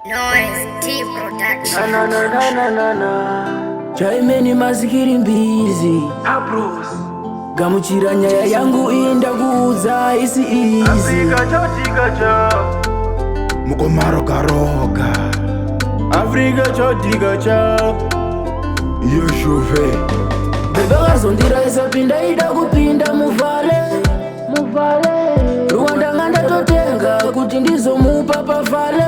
Noise T Production. Na. Chaimeni mazikiri mbizi Bruce gamuchira nyaya yangu inda kuuza isi easy Afrika chotika Mukomaro karoga Afrika chotika cha Yoshuve Beba gazondira isa pinda ida kupinda muvale Rwanda nganda totenga kuti ndizo mupa pavale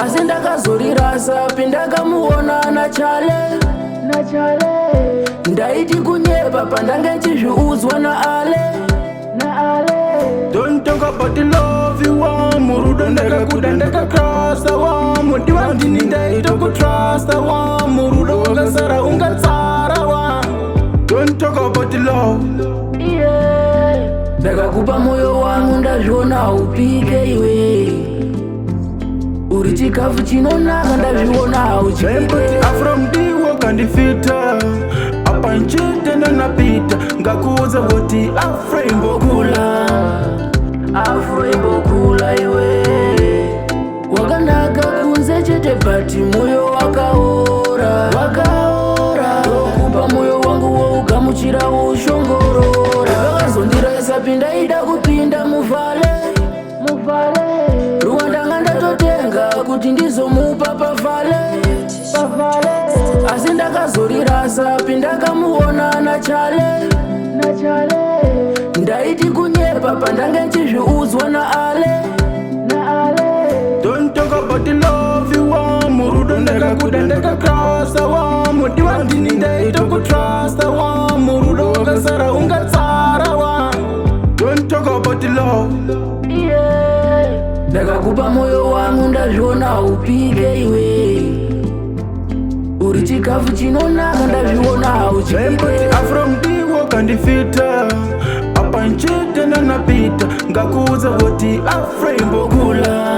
Azinda kazorirasa pinda kamuona na chale Ndaiti kunyepa pandange chizviuzwa na ale Don't talk about the love you want Murudo ndaka kudandaka krasa wa Mudiwa ndini ndaito kutrasta wa Murudo wakasara ungatsara wa Don't talk about the love Ndakakupa moyo wangu ndazviona upike iwe Uri chikafu chinonaka ndazviona uchipike From the work and the filter Apa nchite na napita Ngakuza woti afraimbo kula Afroimbokula iwe Wakanaka kunze chete pati moyo wakaora Kupa moyo wangu wougamuchira ushongorora Vakazondirasa pinda ida kupinda muvale Rwanda nganda totenga kuti ndizomupa pavale Asi ndakazorirasa pinda kamuona na chale Ndaiti kunyepa pandange chizviuzwa na ale Don't talk about the love you want Murudo ndaka kudandaka krasa wa Mudiwa ndini ndaito kutrasta wa Murudo wakasara ungatsara wa Don't talk about the love Ndakakupa moyo wangu ndazviona upike iwe Uri chikafu chinonaka ndazviona uchipike From the work and the filter Apa nchite na napita Ngakuza woti afraimbo kula